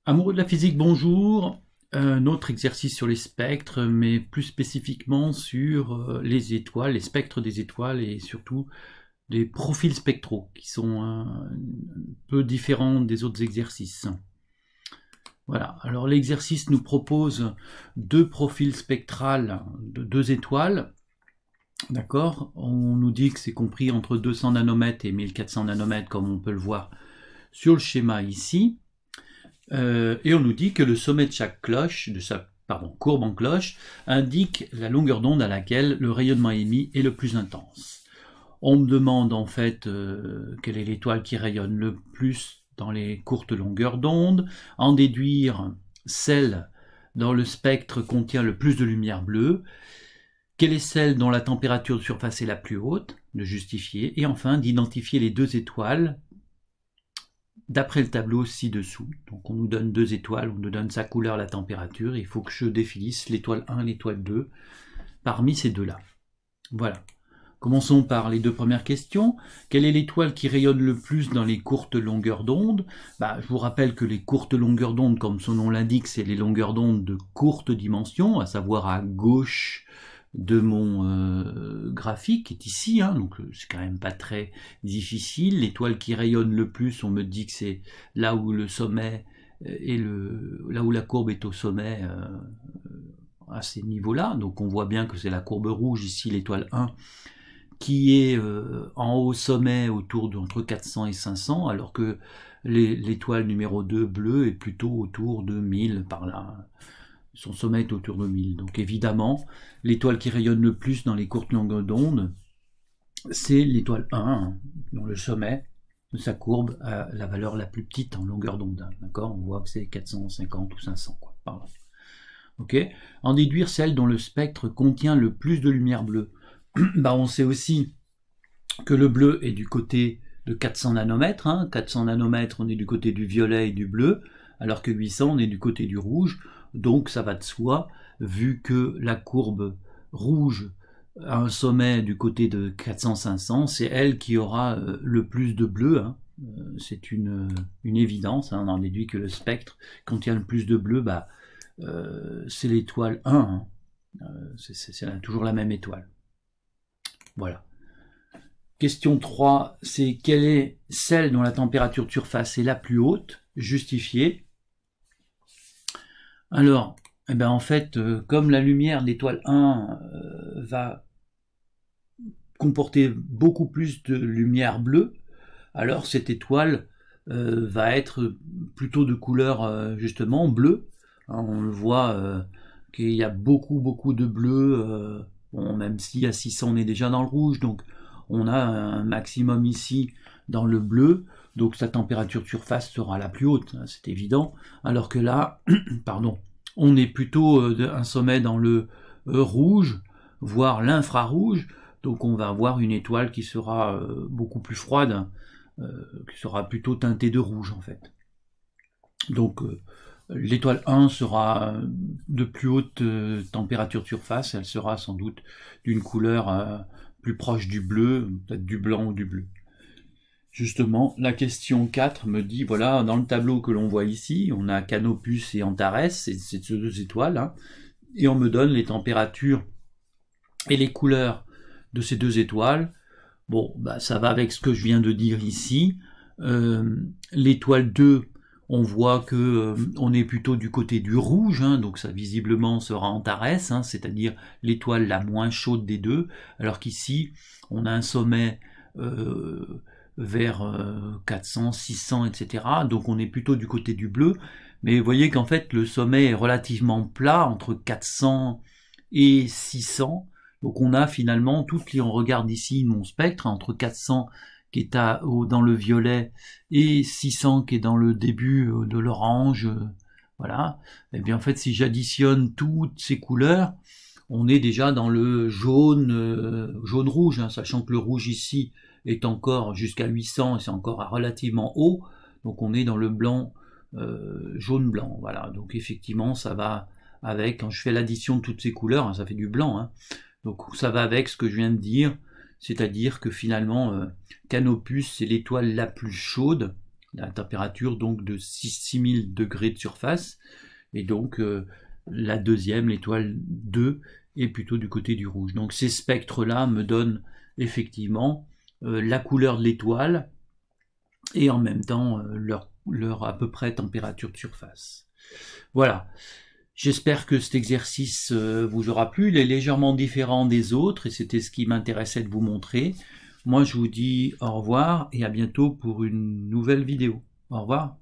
Amoureux de la physique, bonjour. Un autre exercice sur les spectres, mais plus spécifiquement sur les étoiles, les spectres des étoiles et surtout des profils spectraux qui sont un peu différents des autres exercices. Voilà, alors l'exercice nous propose deux profils spectrales de deux étoiles. D'accord, on nous dit que c'est compris entre 200 nanomètres et 1400 nanomètres, comme on peut le voir sur le schéma ici. Et on nous dit que le sommet de chaque cloche, courbe en cloche, indique la longueur d'onde à laquelle le rayonnement émis est le plus intense. On me demande en fait quelle est l'étoile qui rayonne le plus dans les courtes longueurs d'onde, en déduire celle dont le spectre contient le plus de lumière bleue, quelle est celle dont la température de surface est la plus haute, de justifier, et enfin d'identifier les deux étoiles d'après le tableau ci-dessous. Donc on nous donne deux étoiles, on nous donne sa couleur, la température, il faut que je définisse l'étoile 1 et l'étoile 2 parmi ces deux-là. Voilà. Commençons par les deux premières questions. Quelle est l'étoile qui rayonne le plus dans les courtes longueurs d'onde? Je vous rappelle que les courtes longueurs d'onde, comme son nom l'indique, c'est les longueurs d'onde de courte dimension, à savoir à gauche de mon graphique qui est ici, donc c'est quand même pas très difficile. L'étoile qui rayonne le plus, on me dit que c'est là où le sommet là où la courbe est au sommet à ces niveaux-là. Donc on voit bien que c'est la courbe rouge ici, l'étoile 1, qui est en haut sommet autour d'entre 400 et 500, alors que l'étoile numéro 2 bleue est plutôt autour de 1000 par là. Son sommet est autour de 1000. Donc évidemment, l'étoile qui rayonne le plus dans les courtes longueurs d'onde, c'est l'étoile 1, dont le sommet de sa courbe a la valeur la plus petite en longueur d'onde. D'accord, on voit que c'est 450 ou 500, quoi, par là. Ok. En déduire celle dont le spectre contient le plus de lumière bleue. On sait aussi que le bleu est du côté de 400 nanomètres. 400 nanomètres, on est du côté du violet et du bleu, alors que 800, on est du côté du rouge. Donc ça va de soi, vu que la courbe rouge a un sommet du côté de 400-500, c'est elle qui aura le plus de bleu. C'est une évidence, on en déduit que le spectre contient le plus de bleu, c'est l'étoile 1. C'est toujours la même étoile. Voilà. Question 3, c'est quelle est celle dont la température de surface est la plus haute, justifiée. Alors, en fait, comme la lumière de l'étoile 1 va comporter beaucoup plus de lumière bleue, alors cette étoile va être plutôt de couleur justement bleue. On le voit qu'il y a beaucoup de bleu, même si à 600 on est déjà dans le rouge, donc on a un maximum ici dans le bleu, donc sa température de surface sera la plus haute, c'est évident, alors que là, on est plutôt un sommet dans le rouge, voire l'infrarouge, donc on va avoir une étoile qui sera beaucoup plus froide, qui sera plutôt teintée de rouge en fait. Donc l'étoile 1 sera de plus haute température de surface, elle sera sans doute d'une couleur plus proche du bleu, peut-être du blanc ou du bleu. Justement, la question 4 me dit, voilà, dans le tableau que l'on voit ici, on a Canopus et Antares, c'est ces deux étoiles, et on me donne les températures et les couleurs de ces deux étoiles. Bon, ça va avec ce que je viens de dire ici. L'étoile 2, on voit que on est plutôt du côté du rouge, donc ça visiblement sera Antares, c'est-à-dire l'étoile la moins chaude des deux, alors qu'ici, on a un sommet vers 400, 600, etc. Donc on est plutôt du côté du bleu, mais vous voyez qu'en fait le sommet est relativement plat entre 400 et 600, donc on a finalement, on regarde ici mon spectre, entre 400 qui est dans le violet et 600 qui est dans le début de l'orange, voilà. Et bien en fait si j'additionne toutes ces couleurs, on est déjà dans le jaune-rouge, sachant que le rouge ici est encore jusqu'à 800 et c'est encore relativement haut, donc on est dans le blanc, jaune-blanc, voilà. Donc effectivement ça va avec, quand je fais l'addition de toutes ces couleurs, ça fait du blanc, donc ça va avec ce que je viens de dire, c'est-à-dire que finalement Canopus c'est l'étoile la plus chaude, la température donc de 6000 degrés de surface, et donc la deuxième, l'étoile 2, est plutôt du côté du rouge. Donc ces spectres-là me donnent effectivement la couleur de l'étoile et en même temps leur à peu près température de surface. Voilà. J'espère que cet exercice vous aura plu. Il est légèrement différent des autres et c'était ce qui m'intéressait de vous montrer. Moi, je vous dis au revoir et à bientôt pour une nouvelle vidéo. Au revoir.